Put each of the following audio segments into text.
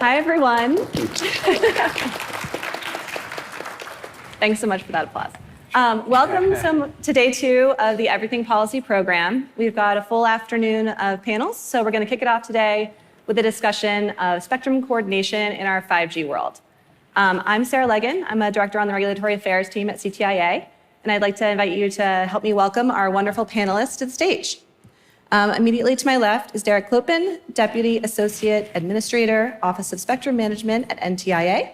Hi, everyone. Thanks so much for that applause. Welcome to day 2 of the Everything Policy program. We've got a full afternoon of panels, so we're going to kick it off today with a discussion of spectrum coordination in our 5G world. I'm Sarah Leggin. I'm a director on the regulatory affairs team at CTIA, and I'd like to invite you to help me welcome our wonderful panelists to the stage. Immediately to my left is Khlopin, Deputy Associate Administrator, Office of Spectrum Management at NTIA.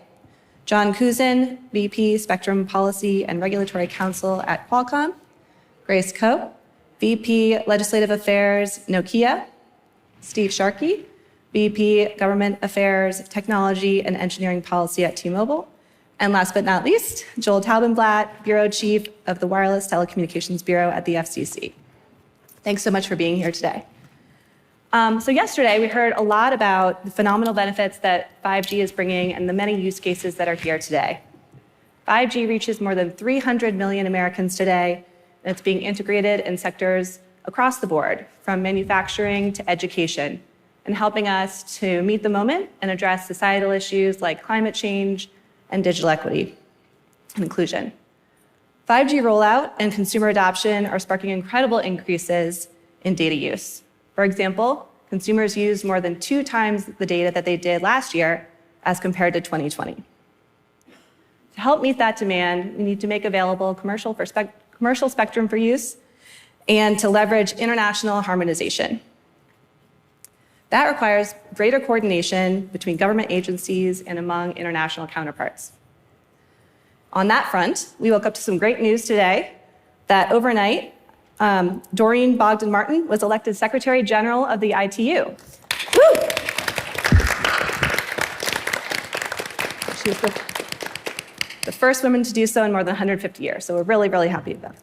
John Kuzin, VP Spectrum Policy and Regulatory Counsel at Qualcomm. Grace Koh, VP Legislative Affairs, Nokia. Steve Sharkey, VP Government Affairs, Technology and Engineering Policy at T-Mobile. And last but not least, Joel Taubenblatt, Bureau Chief of the Wireless Telecommunications Bureau at the FCC. Thanks so much for being here today. So yesterday, we heard a lot about the phenomenal benefits that 5G is bringing and the many use cases that are here today. 5G reaches more than 300 million Americans today, and it's being integrated in sectors across the board, from manufacturing to education, and helping us to meet the moment and address societal issues like climate change and digital equity and inclusion. 5G rollout and consumer adoption are sparking incredible increases in data use. For example, consumers use more than 2 times the data that they did last year as compared to 2020. To help meet that demand, we need to make available commercial spectrum for use and to leverage international harmonization. That requires greater coordination between government agencies and among international counterparts. On that front, we woke up to some great news today that overnight, Doreen Bogdan-Martin was elected Secretary General of the ITU. Woo! She was the first woman to do so in more than 150 years, so we're really, really happy about it.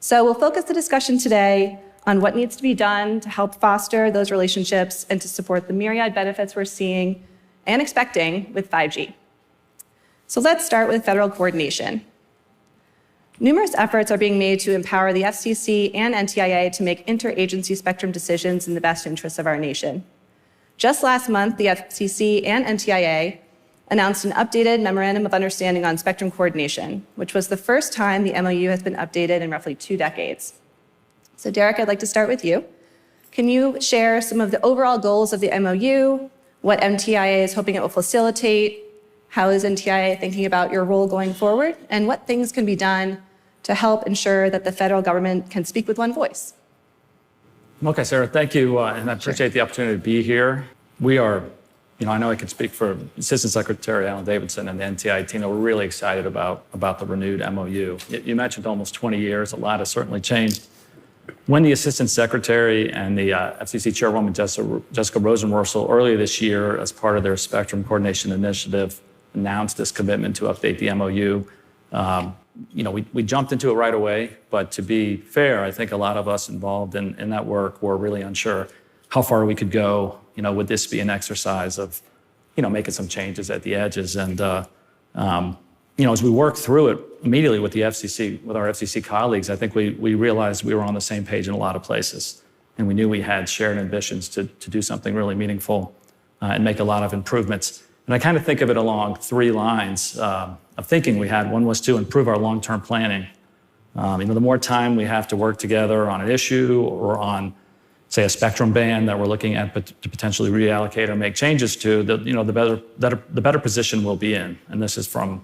So we'll focus the discussion today on what needs to be done to help foster those relationships and to support the myriad benefits we're seeing and expecting with 5G. So let's start with federal coordination. Numerous efforts are being made to empower the FCC and NTIA to make interagency spectrum decisions in the best interests of our nation. Just last month, the FCC and NTIA announced an updated Memorandum of Understanding on Spectrum Coordination, which was the first time the MOU has been updated in roughly 2 decades. So Derek, I'd like to start with you. Can you share some of the overall goals of the MOU, what NTIA is hoping it will facilitate, how is NTIA thinking about your role going forward, and what things can be done to help ensure that the federal government can speak with one voice? Okay, Sarah, thank you, and I appreciate the opportunity to be here. We are, I know I can speak for Assistant Secretary Alan Davidson and the NTIA team. We're really excited about the renewed MOU. You mentioned almost 20 years. A lot has certainly changed. When the Assistant Secretary and the FCC Chairwoman Jessica Rosenworcel earlier this year, as part of their Spectrum Coordination Initiative, announced this commitment to update the MOU, we jumped into it right away. But to be fair, I think a lot of us involved in that work were really unsure how far we could go. Would this be an exercise of, making some changes at the edges? And as we worked through it immediately with the FCC, with our FCC colleagues, I think we realized we were on the same page in a lot of places. And we knew we had shared ambitions to do something really meaningful and make a lot of improvements. And I kind of think of it along 3 lines of thinking we had. One was to improve our long-term planning. The more time we have to work together on an issue or on, say, a spectrum band that we're looking at to potentially reallocate or make changes to, the better position we'll be in. And this is from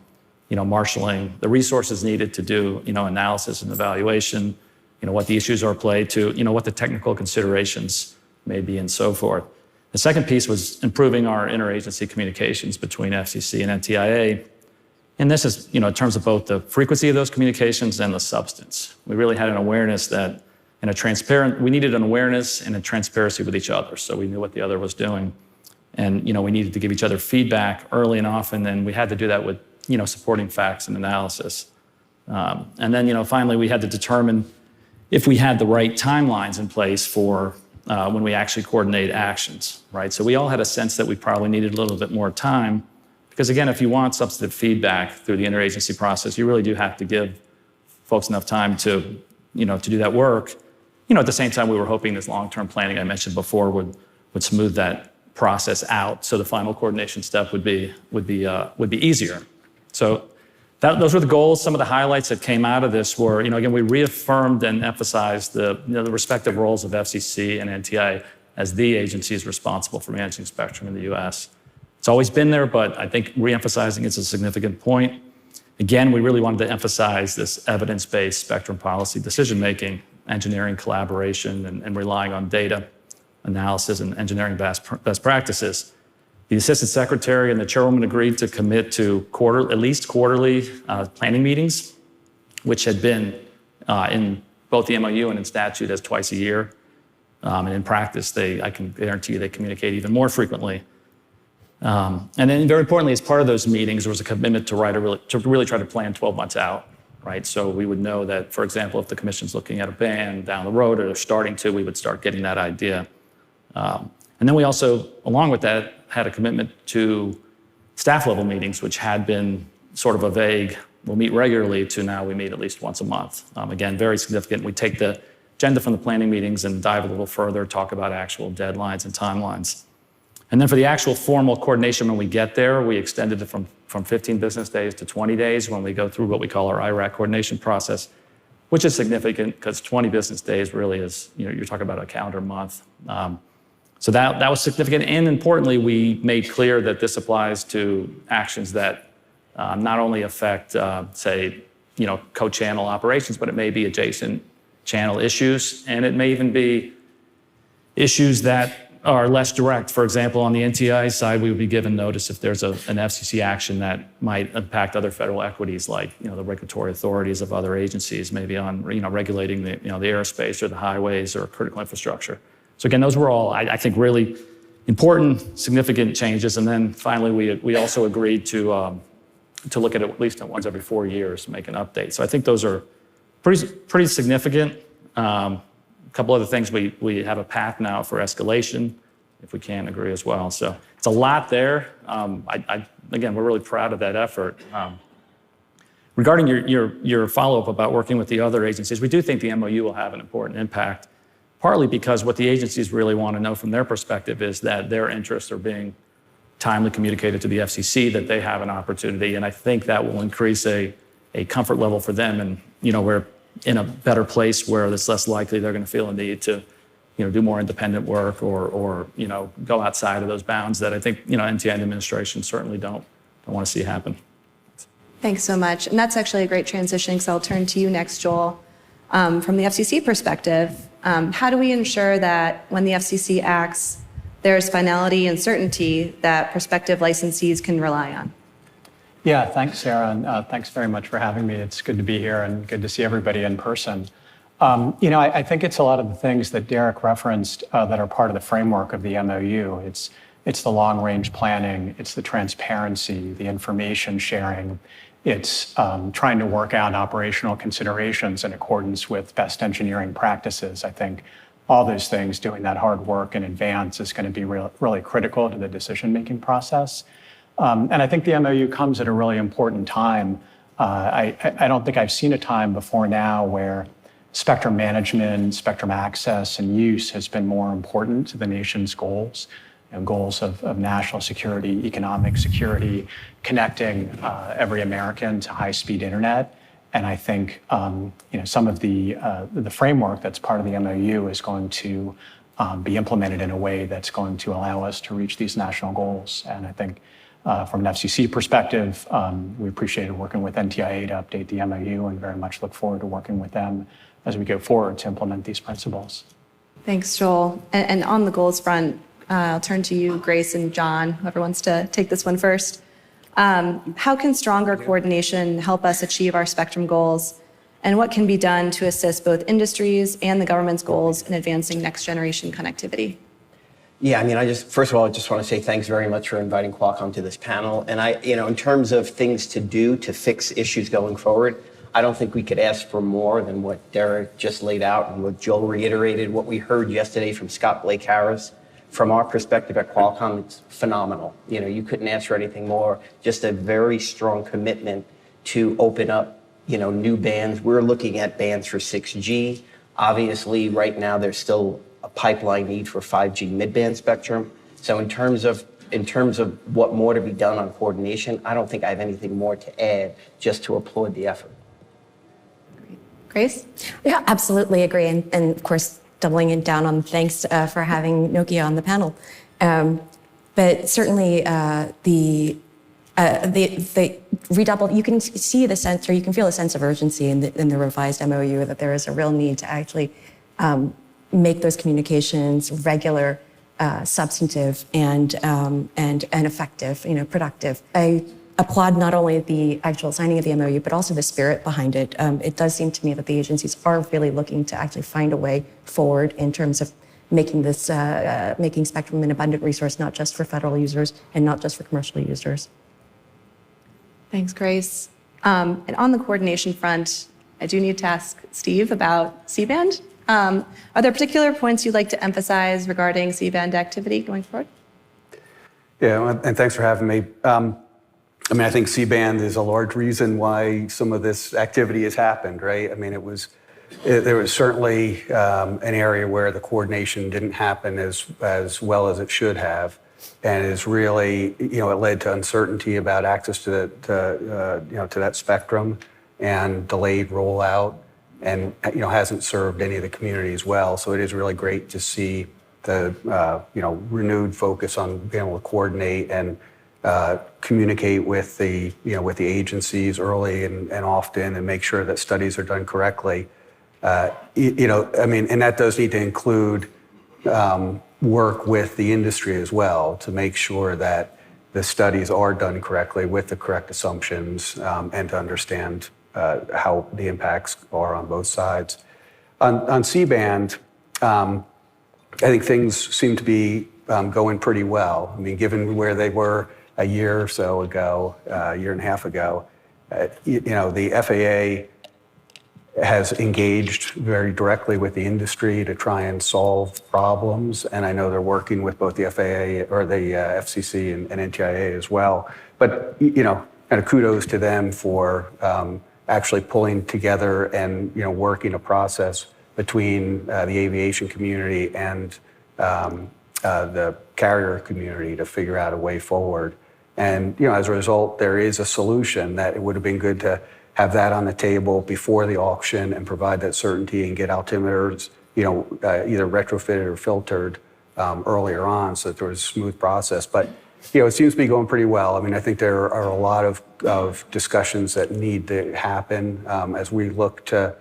marshaling the resources needed to do, analysis and evaluation, what the issues are played to, what the technical considerations may be and so forth. The second piece was improving our interagency communications between FCC and NTIA. And this is, in terms of both the frequency of those communications and the substance. We really had an awareness that we needed an awareness and a transparency with each other. So we knew what the other was doing. And, we needed to give each other feedback early and often. And we had to do that with, supporting facts and analysis. And then, finally, we had to determine if we had the right timelines in place for when we actually coordinate actions, right? So we all had a sense that we probably needed a little bit more time because, again, if you want substantive feedback through the interagency process, you really do have to give folks enough time to do that work. At the same time, we were hoping this long-term planning I mentioned before would smooth that process out, so the final coordination step would be easier. So those were the goals. Some of the highlights that came out of this were, again, we reaffirmed and emphasized the respective roles of FCC and NTIA as the agencies responsible for managing spectrum in the U.S. It's always been there, but I think reemphasizing it's a significant point. Again, we really wanted to emphasize this evidence-based spectrum policy decision-making, engineering collaboration, and relying on data analysis and engineering best practices. The Assistant Secretary and the Chairwoman agreed to commit to at least quarterly planning meetings, which had been in both the MOU and in statute as twice a year. And in practice, I can guarantee you they communicate even more frequently. And then very importantly, as part of those meetings, there was a commitment to really try to plan 12 months out, right? So we would know that, for example, if the commission's looking at a ban down the road or they're starting to, we would start getting that idea. And then we also, along with that, had a commitment to staff level meetings, which had been sort of a vague, we'll meet regularly, to now we meet at least once a month. Again, very significant. We take the agenda from the planning meetings and dive a little further, talk about actual deadlines and timelines. And then for the actual formal coordination when we get there, we extended it from 15 business days to 20 days when we go through what we call our IRAC coordination process, which is significant because 20 business days really is, you're talking about a calendar month. So that was significant. And importantly, we made clear that this applies to actions that not only affect, say, co-channel operations, but it may be adjacent channel issues. And it may even be issues that are less direct. For example, on the NTIA side, we would be given notice if there's an FCC action that might impact other federal equities, like the regulatory authorities of other agencies, maybe on regulating the airspace or the highways or critical infrastructure. So again, those were all, I think, really important, significant changes. And then finally, we also agreed to look at least once every 4 years, make an update. So I think those are pretty significant. A couple other things, we have a path now for escalation if we can't agree as well. So it's a lot there. Again, we're really proud of that effort. Regarding your follow-up about working with the other agencies, we do think the MOU will have an important impact, partly because what the agencies really want to know from their perspective is that their interests are being timely communicated to the FCC, that they have an opportunity, and I think that will increase a comfort level for them, and we're in a better place where it's less likely they're going to feel a need to do more independent work or go outside of those bounds that I think NTIA and the administration certainly don't want to see happen. Thanks so much. And that's actually a great transition, because I'll turn to you next, Joel. From the FCC perspective, how do we ensure that when the FCC acts, there's finality and certainty that prospective licensees can rely on? Yeah, thanks, Sarah, and thanks very much for having me. It's good to be here and good to see everybody in person. I think it's a lot of the things that Derek referenced that are part of the framework of the MOU. It's the long-range planning, it's the transparency, the information sharing, it's trying to work out operational considerations in accordance with best engineering practices. I think all those things, doing that hard work in advance, is going to be really critical to the decision-making process. And I think the MOU comes at a really important time. I don't think I've seen a time before now where spectrum management, spectrum access, and use has been more important to the nation's goals. Goals of national security, economic security, connecting every American to high-speed internet. And I think some of the framework that's part of the MOU is going to be implemented in a way that's going to allow us to reach these national goals. And I think from an FCC perspective, we appreciated working with NTIA to update the MOU and very much look forward to working with them as we go forward to implement these principles. Thanks, Joel. And on the goals front, I'll turn to you, Grace and John, whoever wants to take this one first. How can stronger coordination help us achieve our spectrum goals? And what can be done to assist both industries and the government's goals in advancing next generation connectivity? Yeah, first of all, I just want to say thanks very much for inviting Qualcomm to this panel. And in terms of things to do to fix issues going forward, I don't think we could ask for more than what Derek just laid out and what Joel reiterated, what we heard yesterday from Scott Blake Harris. From our perspective at Qualcomm, it's phenomenal. You couldn't ask for anything more. Just a very strong commitment to open up, new bands. We're looking at bands for 6G. Obviously, right now, there's still a pipeline need for 5G mid-band spectrum. So in terms of what more to be done on coordination, I don't think I have anything more to add, just to applaud the effort. Grace? Yeah, absolutely agree. And of course, doubling it down on thanks for having Nokia on the panel. But certainly the redoubled, you can see the sense, or you can feel a sense of urgency in the revised MOU, that there is a real need to actually make those communications regular, substantive, and effective, productive. I applaud not only the actual signing of the MOU, but also the spirit behind it. It does seem to me that the agencies are really looking to actually find a way forward in terms of making this, making spectrum an abundant resource, not just for federal users and not just for commercial users. Thanks, Grace. And on the coordination front, I do need to ask Steve about C-band. Are there particular points you'd like to emphasize regarding C-band activity going forward? Yeah, and thanks for having me. I think C-band is a large reason why some of this activity has happened, right? I mean, there was certainly an area where the coordination didn't happen as well as it should have, and is really, it led to uncertainty about access to that spectrum and delayed rollout, and hasn't served any of the communities well. So it is really great to see the renewed focus on being able to coordinate and communicate with the agencies early and often, and make sure that studies are done correctly. And that does need to include work with the industry as well, to make sure that the studies are done correctly with the correct assumptions, and to understand how the impacts are on both sides. On C-band, I think things seem to be going pretty well. I mean, given where they were a year or so ago, a year and a half ago, the FAA has engaged very directly with the industry to try and solve problems, and I know they're working with both the FAA or the FCC and NTIA as well. But kind of kudos to them for actually pulling together and working a process between the aviation community and the carrier community to figure out a way forward. And as a result, there is a solution that it would have been good to have that on the table before the auction and provide that certainty and get altimeters, either retrofitted or filtered earlier on, so that there was a smooth process. But it seems to be going pretty well. I mean, I think there are a lot of discussions that need to happen as we look to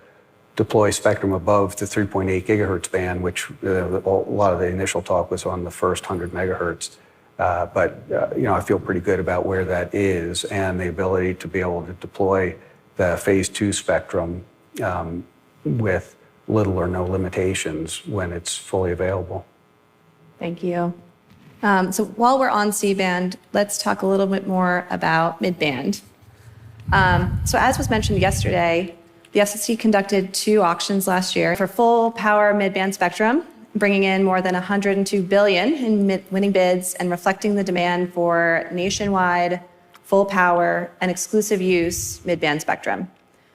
deploy spectrum above the 3.8 gigahertz band, which a lot of the initial talk was on the first 100 megahertz. But I feel pretty good about where that is and the ability to be able to deploy the phase 2 spectrum with little or no limitations when it's fully available. Thank you. So while we're on C-band, let's talk a little bit more about mid-band. So as was mentioned yesterday, the FCC conducted 2 auctions last year for full power mid-band spectrum, bringing in more than $102 billion in winning bids and reflecting the demand for nationwide, full power, and exclusive use mid-band spectrum.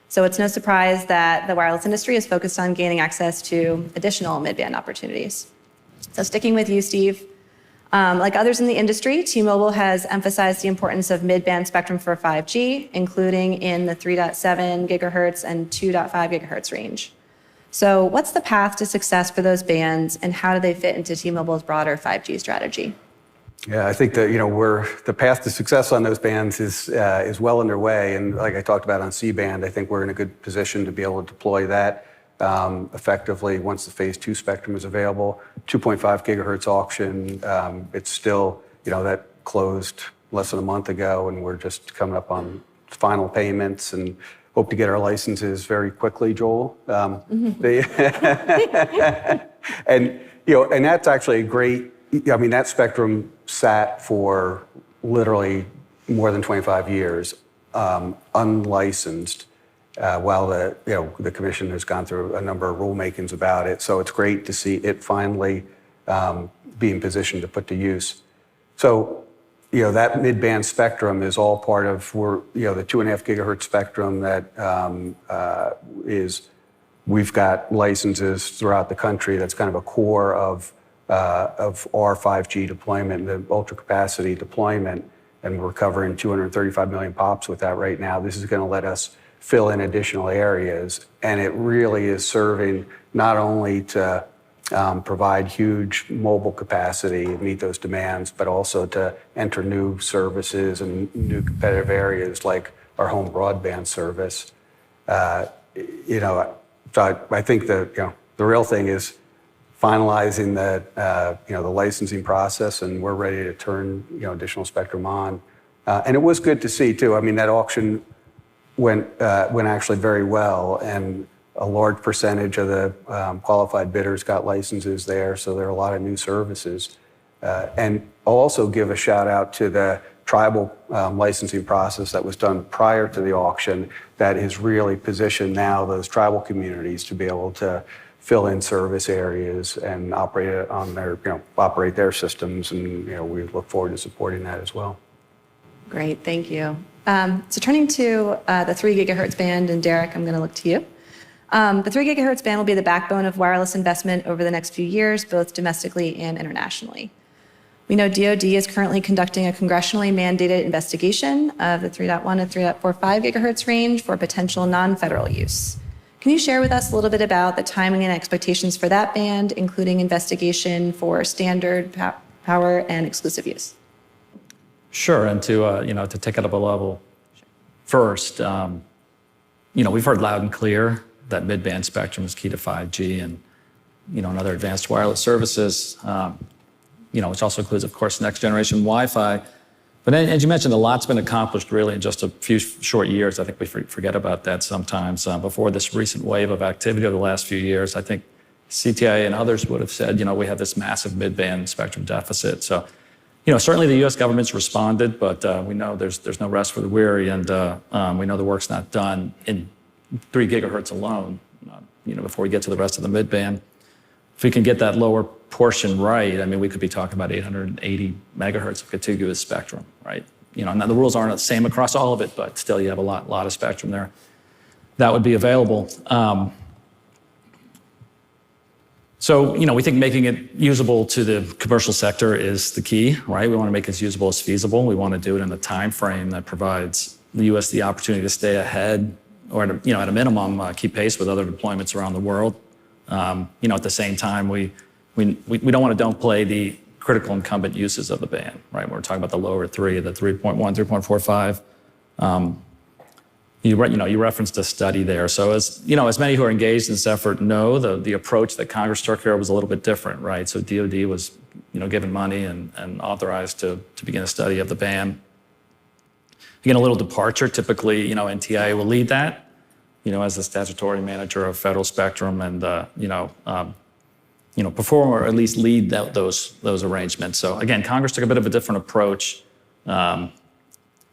So it's no surprise that the wireless industry is focused on gaining access to additional mid-band opportunities. So sticking with you, Steve, like others in the industry, T-Mobile has emphasized the importance of mid-band spectrum for 5G, including in the 3.7 gigahertz and 2.5 gigahertz range. So what's the path to success for those bands, and how do they fit into T-Mobile's broader 5G strategy? Yeah, I think that the path to success on those bands is well underway, and like I talked about on C-band, I think we're in a good position to be able to deploy that effectively once the phase 2 spectrum is available. 2.5 gigahertz auction, it's still that closed less than a month ago, and we're just coming up on final payments and hope to get our licenses very quickly, Joel. And that's actually a great. I mean, that spectrum sat for literally more than 25 years, unlicensed, while the commission has gone through a number of rulemakings about it. So it's great to see it finally being positioned to put to use. So, that mid-band spectrum is all part of the 2.5 gigahertz spectrum that we've got licenses throughout the country. That's kind of a core of of our 5G deployment, the ultra capacity deployment, and we're covering 235 million pops with that right now. This is going to let us fill in additional areas, and it really is serving not only to provide huge mobile capacity and meet those demands, but also to enter new services and new competitive areas like our home broadband service. So I think the real thing is finalizing the licensing process, and we're ready to turn additional spectrum on. And it was good to see too. I mean, that auction went actually very well, and a large percentage of the qualified bidders got licenses there. So there are a lot of new services. And I'll also give a shout out to the tribal licensing process that was done prior to the auction that has really positioned now those tribal communities to be able to fill in service areas and operate on operate their systems, and we look forward to supporting that as well. Great, thank you. So turning to the 3 gigahertz band, and Derek, I'm going to look to you. The 3 gigahertz band will be the backbone of wireless investment over the next few years, both domestically and internationally. We know DoD is currently conducting a congressionally mandated investigation of the 3.1 and 3.45 gigahertz range for potential non-federal use. Can you share with us a little bit about the timing and expectations for that band, including investigation for standard power and exclusive use? Sure, and to take it up a level first, we've heard loud and clear that mid-band spectrum is key to 5G and and other advanced wireless services. Which also includes, of course, next generation Wi-Fi. But as you mentioned, a lot's been accomplished really in just a few short years. I think we forget about that sometimes. Before this recent wave of activity over the last few years, I think CTIA and others would have said, we have this massive mid-band spectrum deficit. So, certainly the U.S. government's responded, but we know there's no rest for the weary, and we know the work's not done in 3 gigahertz alone, before we get to the rest of the mid-band. If we can get that lower portion right, we could be talking about 880 megahertz of contiguous spectrum, right? Now the rules aren't the same across all of it, but still you have a lot of spectrum there that would be available. So, we think making it usable to the commercial sector is the key, right? We want to make it as usable as feasible. We want to do it in a time frame that provides the U.S. the opportunity to stay ahead, or at a minimum, keep pace with other deployments around the world. At the same time, we don't want to downplay the critical incumbent uses of the band, right? We're talking about the lower 3, the 3.1, 3.45. You referenced a study there. So as many who are engaged in this effort know, the approach that Congress took here was a little bit different, right? So DoD was, given money and authorized to begin a study of the band. Again, a little departure. Typically, NTIA will lead that, as the statutory manager of federal spectrum, and perform or at least lead those arrangements. So again, Congress took a bit of a different approach.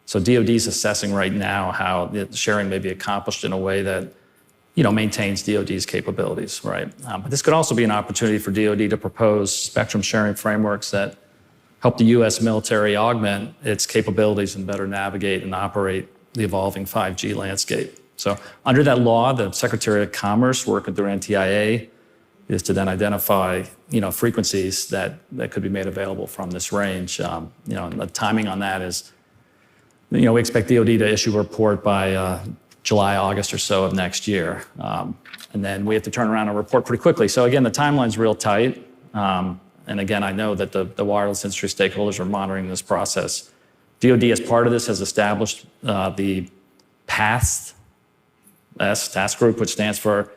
So DoD is assessing right now how the sharing may be accomplished in a way that maintains DoD's capabilities, right? But this could also be an opportunity for DoD to propose spectrum sharing frameworks that help the U.S. military augment its capabilities and better navigate and operate the evolving 5G landscape. So under that law, the Secretary of Commerce, working through NTIA, is to then identify, frequencies that could be made available from this range. And the timing on that is, we expect DoD to issue a report by July, August or so of next year. And then we have to turn around and report pretty quickly. So again, the timeline's real tight. And again, I know that the wireless industry stakeholders are monitoring this process. DoD, as part of this, has established the PATH task group, which stands for,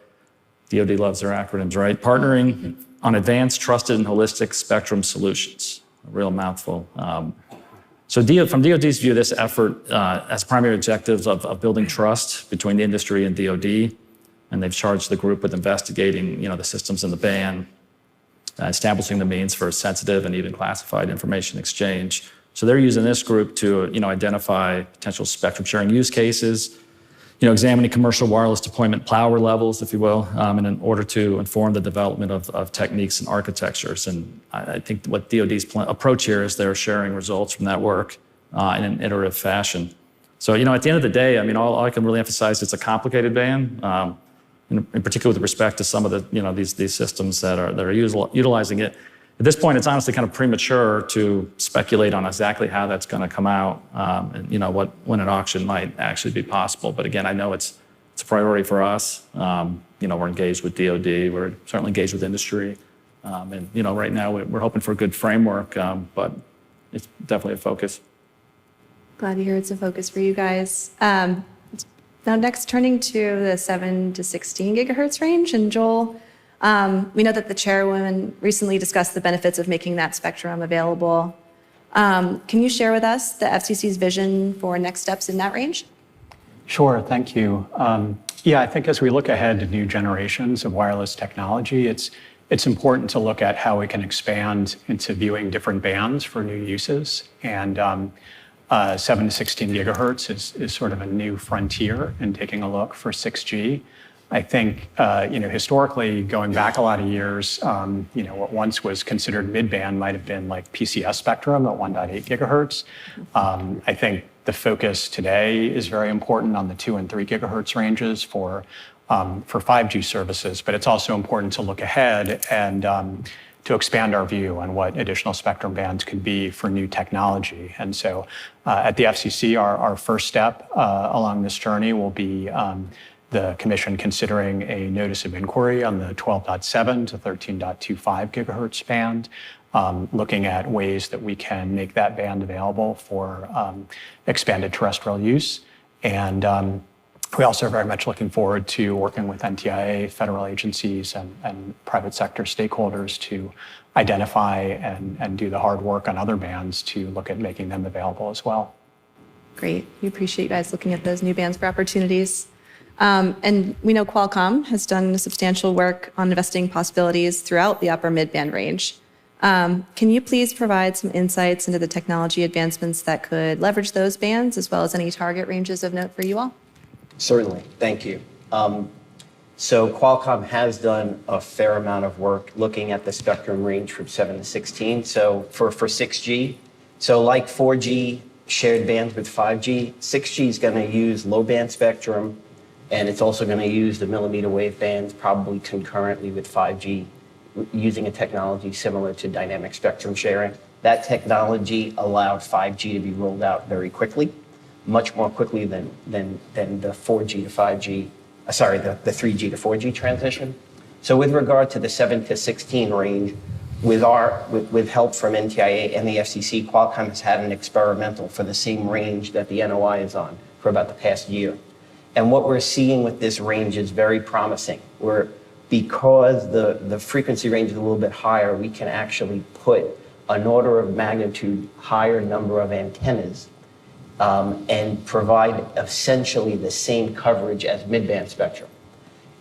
DoD loves their acronyms, right? Partnering on advanced, trusted, and holistic spectrum solutions. A real mouthful. So from DoD's view, this effort has primary objectives of building trust between the industry and DoD, and they've charged the group with investigating, the systems in the band, establishing the means for sensitive and even classified information exchange. So they're using this group to, identify potential spectrum sharing use cases, examining commercial wireless deployment power levels, if you will, and in order to inform the development of techniques and architectures. And I think what DoD's approach here is they're sharing results from that work in an iterative fashion. So, at the end of the day, all I can really emphasize, it's a complicated band, in particular with respect to some of the, these systems that are utilizing it. at this point, it's honestly kind of premature to speculate on exactly how that's going to come out, and when an auction might actually be possible. But again, I know it's a priority for us. We're engaged with DoD. We're certainly engaged with industry, and right now we're hoping for a good framework, but it's definitely a focus. Glad to hear it's a focus for you guys. Now, next, turning to the 7 to 16 gigahertz range, and Joel, we know that the chairwoman recently discussed the benefits of making that spectrum available. Can you share with us the FCC's vision for next steps in that range? Sure, thank you. I think as we look ahead to new generations of wireless technology, it's important to look at how we can expand into viewing different bands for new uses. And 7 to 16 gigahertz is sort of a new frontier in taking a look for 6G. I think, historically, going back a lot of years, what once was considered mid-band might have been like PCS spectrum at 1.8 gigahertz. I think the focus today is very important on the 2 and 3 gigahertz ranges for 5G services, but it's also important to look ahead and to expand our view on what additional spectrum bands could be for new technology. And so at the FCC, our first step along this journey will be the Commission considering a notice of inquiry on the 12.7 to 13.25 gigahertz band, looking at ways that we can make that band available for expanded terrestrial use. And we also are very much looking forward to working with NTIA, federal agencies, and private sector stakeholders to identify and do the hard work on other bands to look at making them available as well. Great. We appreciate you guys looking at those new bands for opportunities. And we know Qualcomm has done substantial work on investing possibilities throughout the upper mid-band range. Can you please provide some insights into the technology advancements that could leverage those bands, as well as any target ranges of note for you all? Certainly. Thank you. So Qualcomm has done a fair amount of work looking at the spectrum range from 7 to 16. So for 6G, so like 4G shared bands with 5G, 6G is going to use low band spectrum, and it's also going to use the millimeter wave bands probably concurrently with 5G, using a technology similar to dynamic spectrum sharing. That technology allowed 5G to be rolled out very quickly, much more quickly than the 4G to 5G, the 3G to 4G transition. So with regard to the 7 to 16 range, with help from NTIA and the FCC, Qualcomm has had an experimental for the same range that the NOI is on for about the past year. And what we're seeing with this range is very promising. Because the frequency range is a little bit higher, we can actually put an order of magnitude higher number of antennas and provide essentially the same coverage as mid-band spectrum.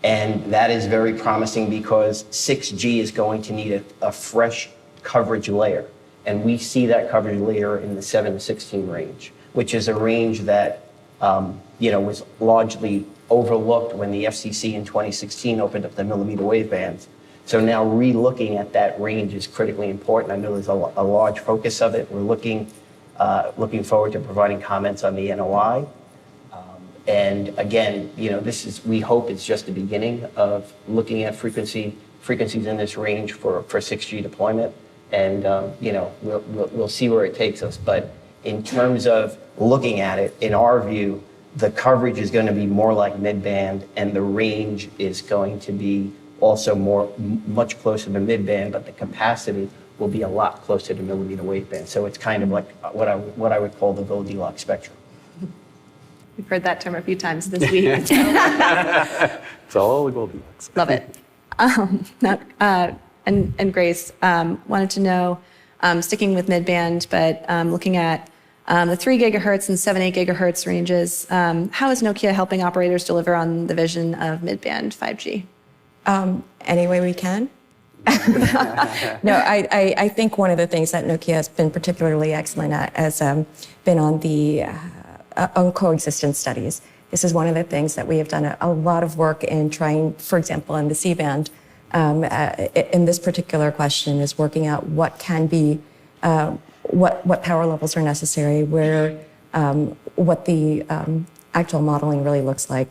And that is very promising because 6G is going to need a fresh coverage layer. And we see that coverage layer in the 7 to 16 range, which is a range that was largely overlooked when the FCC in 2016 opened up the millimeter wave bands. So now re-looking at that range is critically important. I know there's a large focus of it. We're looking forward to providing comments on the NOI. And again, we hope it's just the beginning of looking at frequencies in this range for 6G deployment. And we'll see where it takes us. But in terms of looking at it, in our view, the coverage is going to be more like mid-band, and the range is going to be also much closer to mid-band, but the capacity will be a lot closer to millimeter wave band. So it's kind of like what I would call the Goldilocks spectrum. We've heard that term a few times this week. It's all the Goldilocks. Love it. And Grace, wanted to know, sticking with mid-band, but looking at the 3 gigahertz and 7, 8 gigahertz ranges, how is Nokia helping operators deliver on the vision of mid-band 5G? Any way we can. No, I think one of the things that Nokia has been particularly excellent at has been on the on coexistence studies. This is one of the things that we have done a lot of work in trying, for example, in the C-band. In this particular question is working out what can be, what power levels are necessary, what the actual modeling really looks like.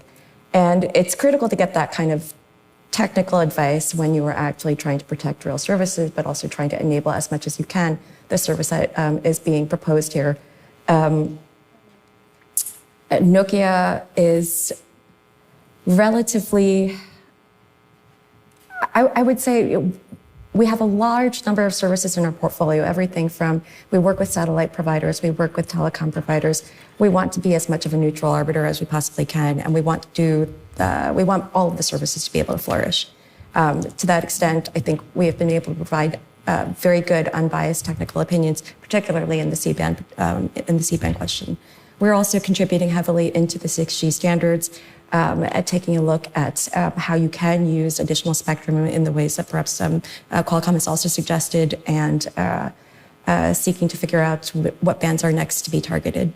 And it's critical to get that kind of technical advice when you are actually trying to protect real services, but also trying to enable as much as you can the service that is being proposed here. Nokia is relatively, I would say, we have a large number of services in our portfolio, everything from, we work with satellite providers, we work with telecom providers. We want to be as much of a neutral arbiter as we possibly can, and we want we want all of the services to be able to flourish. To that extent, I think we have been able to provide very good, unbiased technical opinions, particularly in the C-band question. We're also contributing heavily into the 6G standards, at taking a look at how you can use additional spectrum in the ways that perhaps Qualcomm has also suggested, and seeking to figure out what bands are next to be targeted.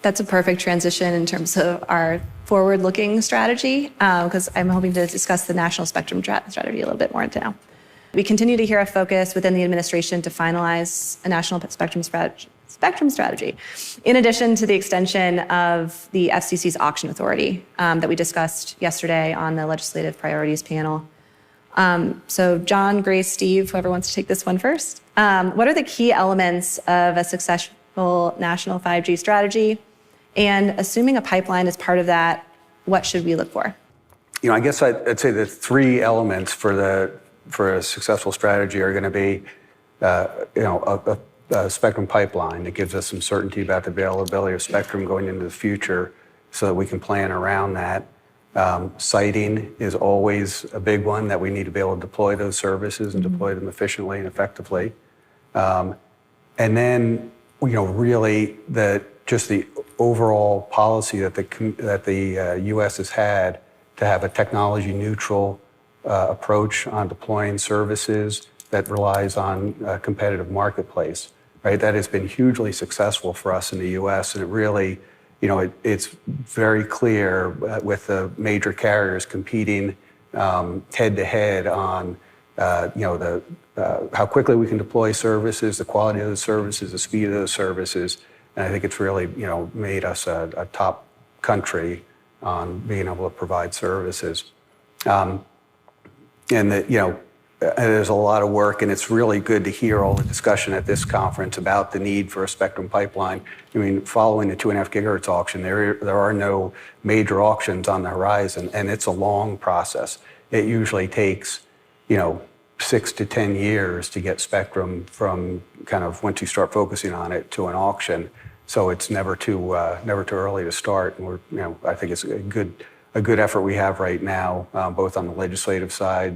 That's a perfect transition in terms of our forward-looking strategy, because I'm hoping to discuss the national spectrum strategy a little bit more now. We continue to hear a focus within the administration to finalize a national spectrum strategy, in addition to the extension of the FCC's auction authority that we discussed yesterday on the legislative priorities panel. So John, Grace, Steve, whoever wants to take this one first. What are the key elements of a successful national 5G strategy? And assuming a pipeline is part of that, what should we look for? I guess I'd say the three elements for a successful strategy are going to be, a spectrum pipeline that gives us some certainty about the availability of spectrum going into the future so that we can plan around that. Siting is always a big one, that we need to be able to deploy those services and deploy them efficiently and effectively. And then, really just the overall policy that the U.S. has had to have a technology neutral approach on deploying services that relies on a competitive marketplace, right? That has been hugely successful for us in the U.S. And it really, it's very clear with the major carriers competing head to head on, how quickly we can deploy services, the quality of those services, the speed of those services. And I think it's really, made us a top country on being able to provide services. And there's a lot of work, and it's really good to hear all the discussion at this conference about the need for a spectrum pipeline. I mean, following the 2.5 gigahertz auction, there are no major auctions on the horizon, and it's a long process. It usually takes, 6 to 10 years to get spectrum from kind of once you start focusing on it to an auction. So it's never too early to start. And I think it's a good effort we have right now, both on the legislative side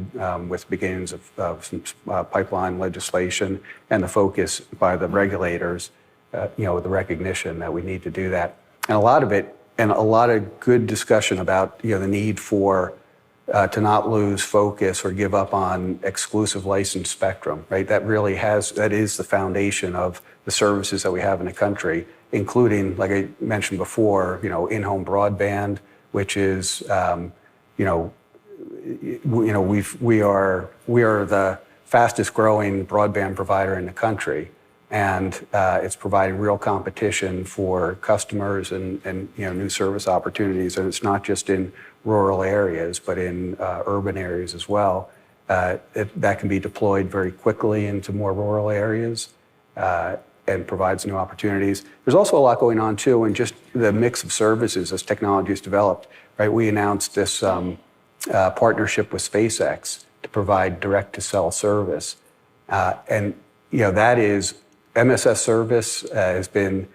with beginnings of some pipeline legislation and the focus by the regulators, the recognition that we need to do that. And a lot of good discussion about the need for to not lose focus or give up on exclusive licensed spectrum, right? That is the foundation of the services that we have in the country, including, like I mentioned before, in-home broadband, which is, we are the fastest growing broadband provider in the country, and it's providing real competition for customers and new service opportunities. And it's not just in rural areas, but in urban areas as well. That can be deployed very quickly into more rural areas and provides new opportunities. There's also a lot going on too in just the mix of services as technology is developed, right? We announced this partnership with SpaceX to provide direct-to-cell service. And that is, MSS service has been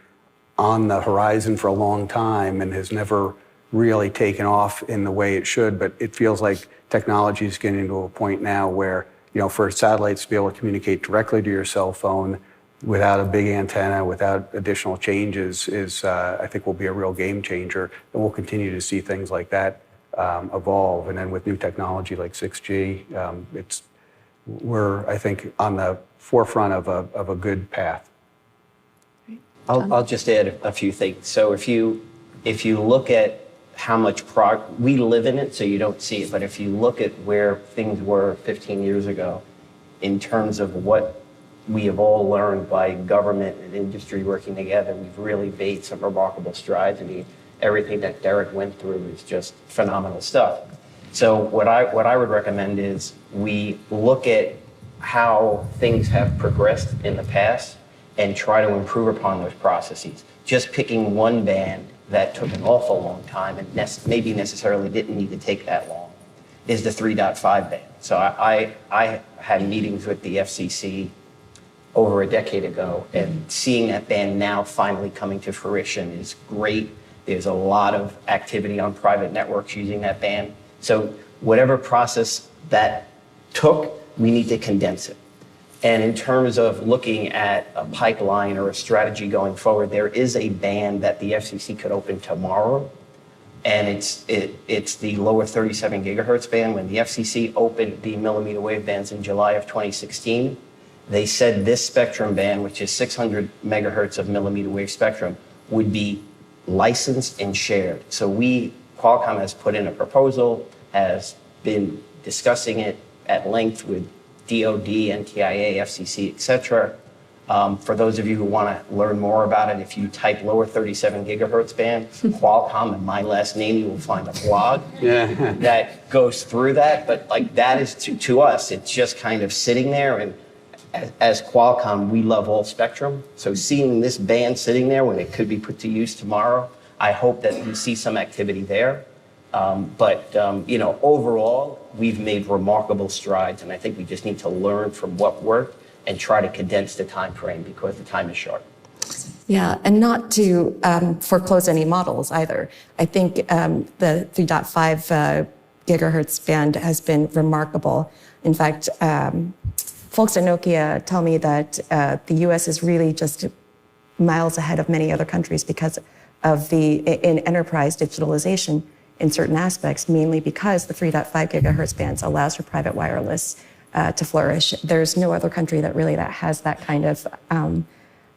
on the horizon for a long time and has never really taken off in the way it should, but it feels like technology is getting to a point now where, for satellites to be able to communicate directly to your cell phone without a big antenna, without additional changes is, I think, will be a real game changer. And we'll continue to see things like that evolve. And then with new technology like 6G, we're, I think, on the forefront of a good path. I'll just add a few things. So if you look at how much we live in it, so you don't see it, but if you look at where things were 15 years ago in terms of what we have all learned by government and industry working together, we've really made some remarkable strides. I mean, everything that Derek went through is just phenomenal stuff. So what I would recommend is we look at how things have progressed in the past and try to improve upon those processes. Just picking one band that took an awful long time and maybe necessarily didn't need to take that long is the 3.5 band. So I had meetings with the FCC over a decade ago, and seeing that band now finally coming to fruition is great. There's a lot of activity on private networks using that band. So whatever process that took, we need to condense it. And in terms of looking at a pipeline or a strategy going forward, there is a band that the FCC could open tomorrow, and it's the lower 37 gigahertz band. When the FCC opened the millimeter wave bands in July of 2016, they said this spectrum band, which is 600 megahertz of millimeter wave spectrum, would be licensed and shared. So Qualcomm has put in a proposal, has been discussing it at length with DOD, NTIA, FCC, et cetera. For those of you who want to learn more about it, if you type lower 37 gigahertz band, Qualcomm, and my last name, you will find a blog that goes through that. But like that is to us, it's just kind of sitting there. And as Qualcomm, we love all spectrum. So seeing this band sitting there when it could be put to use tomorrow, I hope that we see some activity there. Overall, we've made remarkable strides, and I think we just need to learn from what worked and try to condense the time frame because the time is short. Yeah, and not to foreclose any models either. I think the 3.5 gigahertz band has been remarkable. In fact, folks at Nokia tell me that the US is really just miles ahead of many other countries because of in enterprise digitalization in certain aspects, mainly because the 3.5 gigahertz bands allows for private wireless to flourish. There's no other country that has that kind of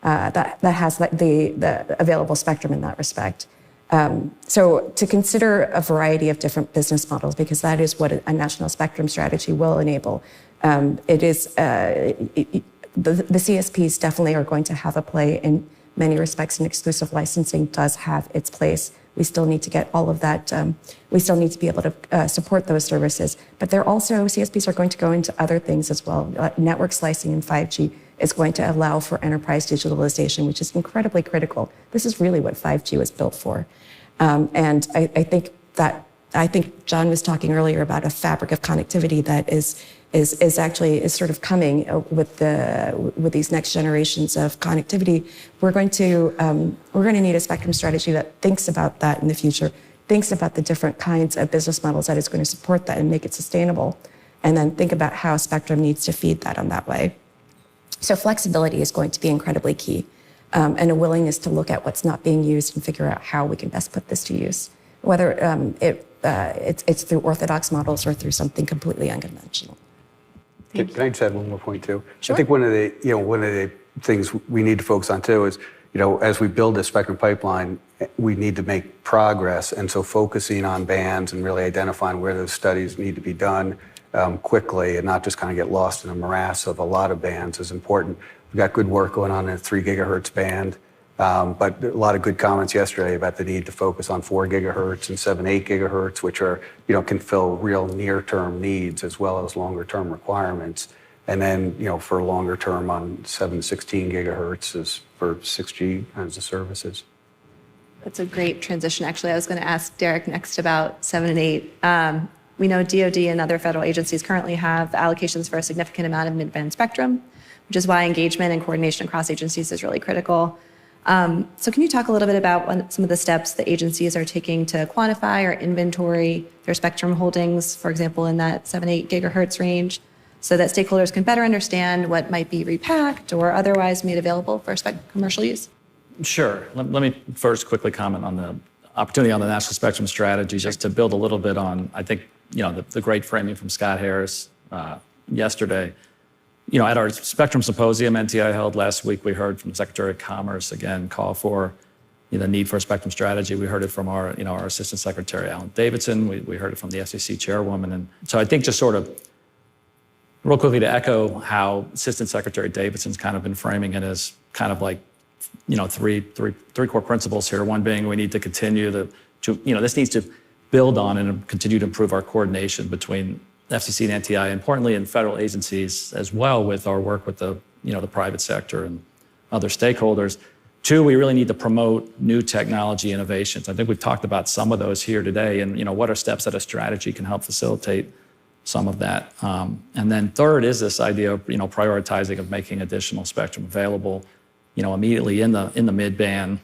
that has the available spectrum in that respect. So to consider a variety of different business models, because that is what a national spectrum strategy will enable. The CSPs definitely are going to have a play in many respects, and exclusive licensing does have its place. We still need to get all of that. We still need to be able to support those services. But CSPs are going to go into other things as well. Network slicing in 5G is going to allow for enterprise digitalization, which is incredibly critical. This is really what 5G was built for. And I think John was talking earlier about a fabric of connectivity that is sort of coming with these next generations of connectivity. We're going to need a spectrum strategy that thinks about that in the future, thinks about the different kinds of business models that is going to support that and make it sustainable, and then think about how spectrum needs to feed that on that way. So flexibility is going to be incredibly key, and a willingness to look at what's not being used and figure out how we can best put this to use, whether it's through orthodox models or through something completely unconventional. Can I just add one more point too? Sure. I think one of the things we need to focus on too is, as we build this spectrum pipeline, we need to make progress. And so focusing on bands and really identifying where those studies need to be done quickly and not just kind of get lost in a morass of a lot of bands is important. We've got good work going on in the 3 gigahertz band. But a lot of good comments yesterday about the need to focus on 4 gigahertz and 7, 8 gigahertz, which are, can fill real near-term needs as well as longer-term requirements. And then, for longer term on 7 to 16 gigahertz is for 6G kinds of services. That's a great transition. Actually, I was going to ask Derek next about 7 and 8. We know DOD and other federal agencies currently have allocations for a significant amount of mid-band spectrum, which is why engagement and coordination across agencies is really critical. So can you talk a little bit about some of the steps the agencies are taking to quantify or inventory their spectrum holdings, for example, in that 7, 8 gigahertz range, so that stakeholders can better understand what might be repacked or otherwise made available for commercial use? Sure. Let me first quickly comment on the opportunity on the National Spectrum Strategy, just to build a little bit on, I think, the great framing from Scott Harris yesterday. At our Spectrum Symposium NTIA held last week, we heard from the Secretary of Commerce, again, call for the need for a spectrum strategy. We heard it from our Assistant Secretary, Alan Davidson. We heard it from the FCC Chairwoman. And so I think just sort of real quickly to echo how Assistant Secretary Davidson's kind of been framing it as kind of like, three core principles here. One being we need to continue this needs to build on and continue to improve our coordination between FCC and NTIA, importantly in federal agencies as well, with our work with the private sector and other stakeholders. Two, we really need to promote new technology innovations. I think we've talked about some of those here today, and what are steps that a strategy can help facilitate some of that. And then third is this idea of prioritizing of making additional spectrum available, immediately in the mid-band,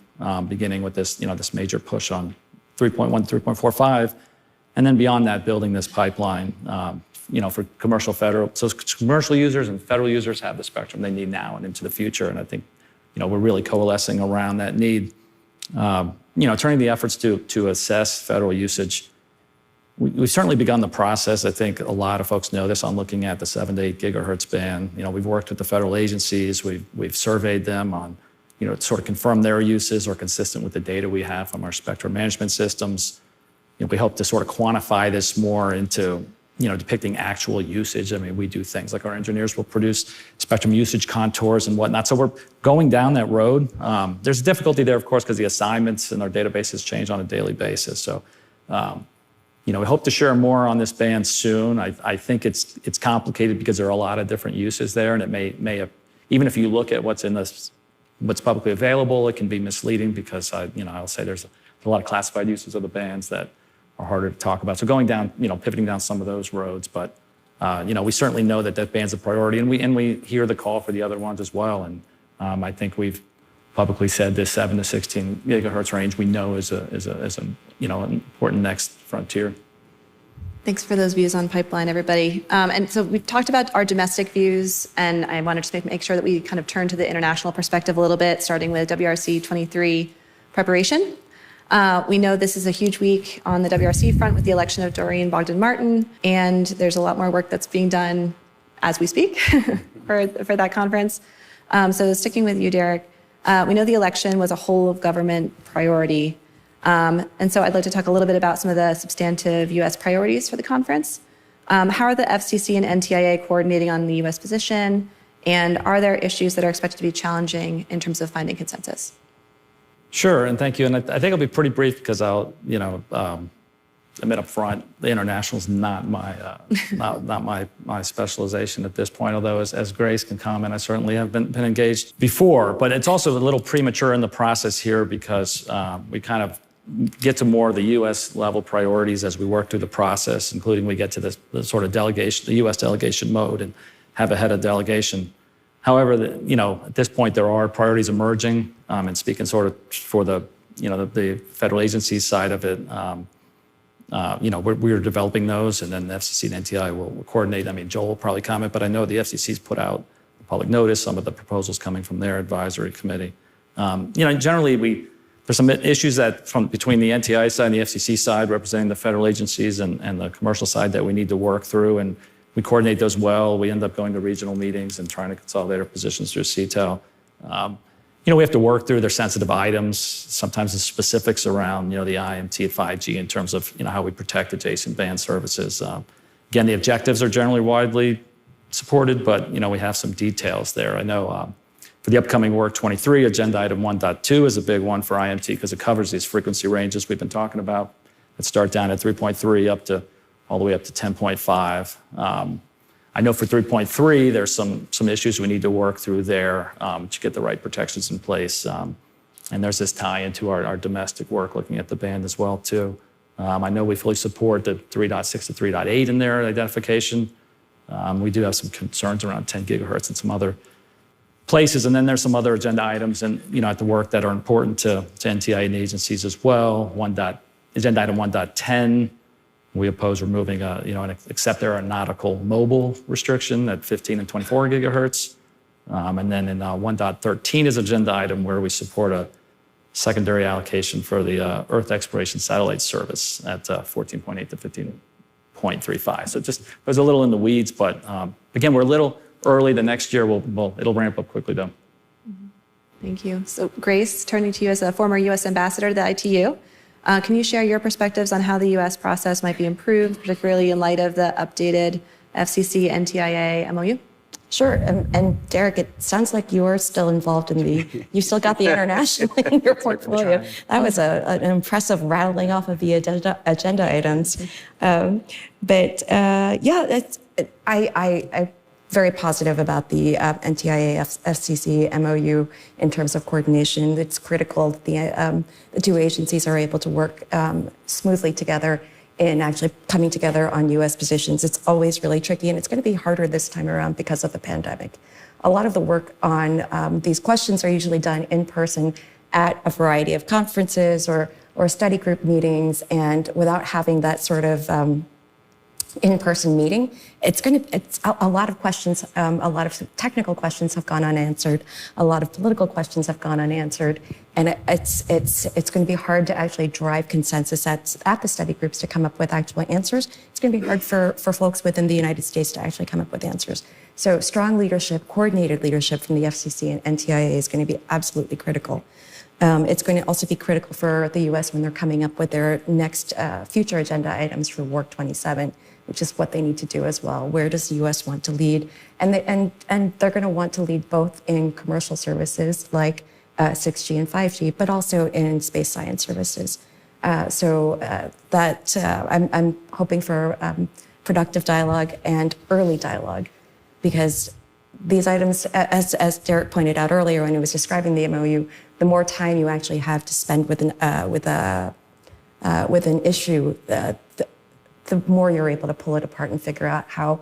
beginning with this this major push on 3.1 to 3.45, and then beyond that, building this pipeline, for commercial users and federal users have the spectrum they need now and into the future. And I think, we're really coalescing around that need. Turning the efforts to assess federal usage, we've certainly begun the process. I think a lot of folks know this on looking at the 7 to 8 gigahertz band. We've worked with the federal agencies. We've surveyed them on, to sort of confirm their uses are consistent with the data we have from our spectrum management systems. We hope to sort of quantify this more into, depicting actual usage. I mean, we do things like our engineers will produce spectrum usage contours and whatnot. So we're going down that road. There's difficulty there, of course, because the assignments in our databases change on a daily basis. So, we hope to share more on this band soon. I think it's complicated because there are a lot of different uses there, and it may have, even if you look at what's publicly available, it can be misleading because I'll say there's a lot of classified uses of the bands that are harder to talk about. So going down, pivoting down some of those roads, but we certainly know that band's a priority, and we hear the call for the other ones as well. And I think we've publicly said this 7 to 16 gigahertz range we know is an important next frontier. Thanks for those views on pipeline, everybody. And so we've talked about our domestic views, and I wanted to make sure that we kind of turn to the international perspective a little bit, starting with WRC 23 preparation. We know this is a huge week on the WRC front with the election of Doreen Bogdan-Martin, and there's a lot more work that's being done as we speak for that conference. So sticking with you, Derek, we know the election was a whole of government priority. And so I'd like to talk a little bit about some of the substantive U.S. priorities for the conference. How are the FCC and NTIA coordinating on the U.S. position? And are there issues that are expected to be challenging in terms of finding consensus? Sure, and thank you. And I think I'll be pretty brief because I'll, admit up front, the international is not my specialization at this point. Although, as Grace can comment, I certainly have been engaged before. But it's also a little premature in the process here because we kind of get to more of the U.S. level priorities as we work through the process, including we get to the sort of delegation, the U.S. delegation mode, and have a head of delegation. However, at this point, there are priorities emerging, and speaking sort of for the federal agency side of it, we're developing those, and then the FCC and NTI will coordinate. I mean, Joel will probably comment, but I know the FCC's put out a public notice, some of the proposals coming from their advisory committee. Generally, there's some issues between the NTI side and the FCC side, representing the federal agencies and the commercial side, that we need to work through, and we coordinate those well. We end up going to regional meetings and trying to consolidate our positions through CTIA. We have to work through their sensitive items, sometimes the specifics around, the IMT at 5G in terms of, how we protect adjacent band services. Again, the objectives are generally widely supported, but, we have some details there. I know for the upcoming work 23, agenda item 1.2 is a big one for IMT because it covers these frequency ranges we've been talking about that start down at 3.3 all the way up to 10.5. I know for 3.3, there's some issues we need to work through there to get the right protections in place. And there's this tie into our domestic work looking at the band as well, too. I know we fully support the 3.6 to 3.8 in their identification. We do have some concerns around 10 gigahertz and some other places. And then there's some other agenda items and, at the work that are important to NTIA and agencies as well. Agenda item 1.10. We oppose removing an accept aeronautical mobile restriction at 15 and 24 gigahertz. And then in 1.13 is agenda item where we support a secondary allocation for the Earth exploration satellite service at 14.8 to 15.35. So it was a little in the weeds, but again, we're a little early. The next year, it'll ramp up quickly, though. Thank you. So Grace, turning to you as a former U.S. ambassador to the ITU, can you share your perspectives on how the U.S. process might be improved, particularly in light of the updated FCC NTIA MOU? Sure. And Derek, it sounds like you're still involved in you still got the international in your portfolio. That was an impressive rattling off of the agenda items. I'm very positive about the NTIA FCC MOU in terms of coordination. It's critical that the two agencies are able to work smoothly together in actually coming together on U.S. positions. It's always really tricky, and it's going to be harder this time around because of the pandemic. A lot of the work on these questions are usually done in person at a variety of conferences or study group meetings, and without having that sort of in-person meeting, it's a lot of questions, a lot of technical questions have gone unanswered, a lot of political questions have gone unanswered, and it's going to be hard to actually drive consensus at the study groups to come up with actual answers. It's going to be hard for folks within the United States to actually come up with answers. So strong leadership, coordinated leadership from the FCC and NTIA is going to be absolutely critical. It's going to also be critical for the U.S. when they're coming up with their next future agenda items for Work 27, which is what they need to do as well. Where does the U.S. want to lead? And they're going to want to lead both in commercial services like 6G and 5G, but also in space science services. I'm hoping for productive dialogue and early dialogue, because these items, as Derek pointed out earlier when he was describing the MOU, the more time you actually have to spend with an issue, the more you're able to pull it apart and figure out how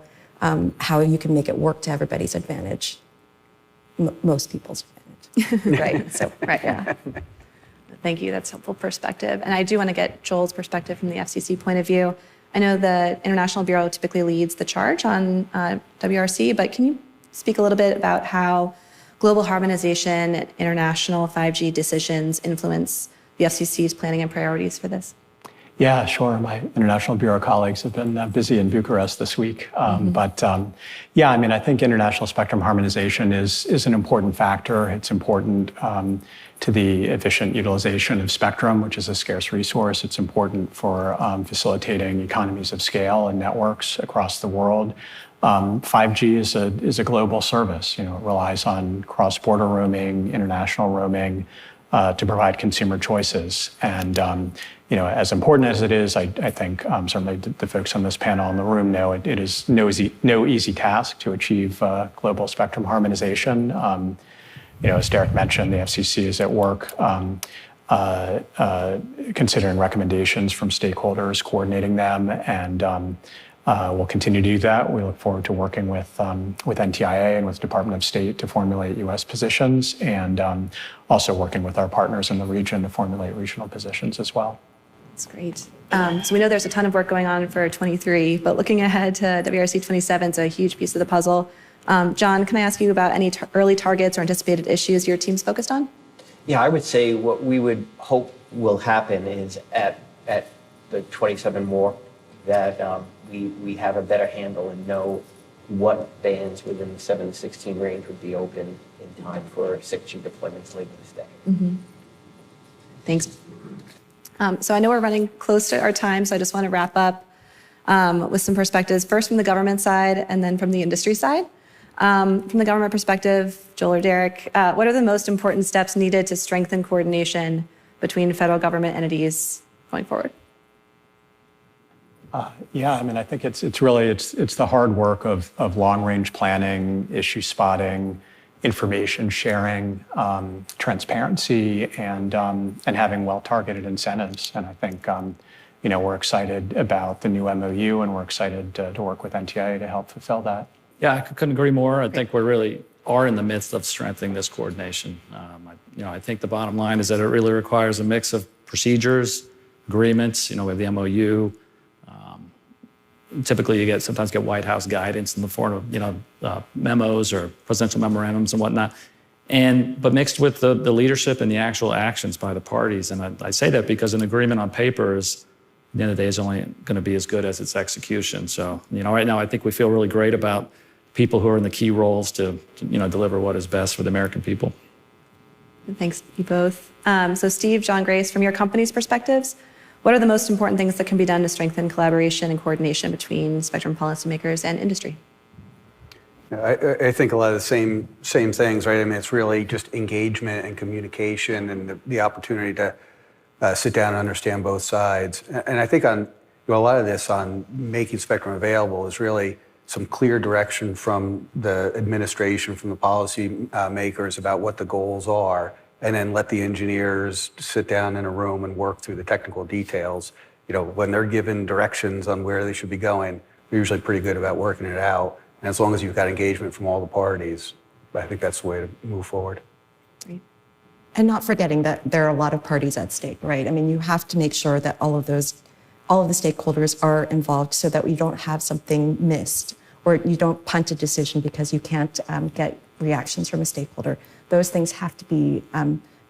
you can make it work to everybody's advantage, most people's advantage. Right. So, right. Yeah. Thank you. That's helpful perspective. And I do want to get Joel's perspective from the FCC point of view. I know the International Bureau typically leads the charge on WRC, but can you speak a little bit about how global harmonization and international 5G decisions influence the FCC's planning and priorities for this? Yeah, sure. My International Bureau colleagues have been busy in Bucharest this week. I think international spectrum harmonization is an important factor. It's important to the efficient utilization of spectrum, which is a scarce resource. It's important for facilitating economies of scale and networks across the world. 5G is a global service. It relies on cross-border roaming, international roaming, to provide consumer choices. And as important as it is, I think certainly the folks on this panel in the room know it is no easy task to achieve global spectrum harmonization. As Derek mentioned, the FCC is at work considering recommendations from stakeholders, coordinating them, and we'll continue to do that. We look forward to working with NTIA and with Department of State to formulate U.S. positions, and also working with our partners in the region to formulate regional positions as well. That's great. So we know there's a ton of work going on for 23, but looking ahead to WRC 27 is a huge piece of the puzzle. John, can I ask you about any early targets or anticipated issues your team's focused on? Yeah, I would say what we would hope will happen is at the 27 more that we have a better handle and know what bands within the 7 to 16 range would be open in time for 6G deployments later this decade. Mm-hmm. Thanks. So I know we're running close to our time, so I just want to wrap up with some perspectives, first from the government side and then from the industry side. From the government perspective, Joel or Derek, what are the most important steps needed to strengthen coordination between federal government entities going forward? I think it's really the hard work of long-range planning, issue spotting, information sharing, transparency, and having well-targeted incentives. And I think we're excited about the new MOU, and we're excited to work with NTIA to help fulfill that. Yeah, I couldn't agree more. I think we really are in the midst of strengthening this coordination. I think the bottom line is that it really requires a mix of procedures, agreements. We have the MOU. Typically, you sometimes get White House guidance in the form of memos or presidential memorandums and whatnot, but mixed with the leadership and the actual actions by the parties. And I say that because an agreement on paper is, at the end of the day, is only going to be as good as its execution. So right now I think we feel really great about people who are in the key roles to deliver what is best for the American people. Thanks, you both. So Steve, John, Grace, from your company's perspectives, what are the most important things that can be done to strengthen collaboration and coordination between spectrum policymakers and industry? I think a lot of the same things, right? I mean, it's really just engagement and communication and the opportunity to sit down and understand both sides. And I think on a lot of this on making spectrum available is really some clear direction from the administration, from the policy makers about what the goals are, and then let the engineers sit down in a room and work through the technical details. When they're given directions on where they should be going, they're usually pretty good about working it out. And as long as you've got engagement from all the parties, I think that's the way to move forward. Great. And not forgetting that there are a lot of parties at stake, right? I mean, you have to make sure that all of the stakeholders are involved so that we don't have something missed or you don't punt a decision because you can't get reactions from a stakeholder. Those things have to be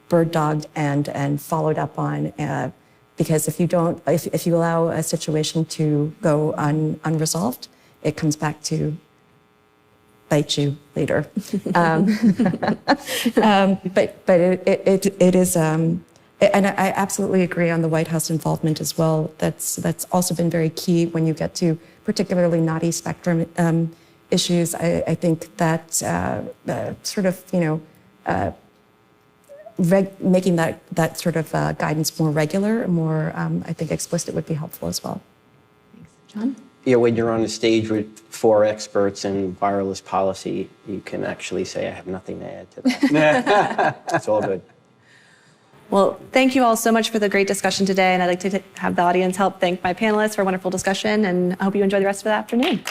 bird-dogged and followed up on because if you allow a situation to go unresolved, it comes back to bite you later. But it is, and I absolutely agree on the White House involvement as well. That's also been very key when you get to particularly knotty spectrum issues. I think that sort of, making that sort of guidance more regular, more, I think, explicit would be helpful as well. Thanks. John? Yeah, when you're on a stage with 4 experts in wireless policy, you can actually say, I have nothing to add to that. It's all good. Well, thank you all so much for the great discussion today, and I'd like to have the audience help thank my panelists for a wonderful discussion, and I hope you enjoy the rest of the afternoon.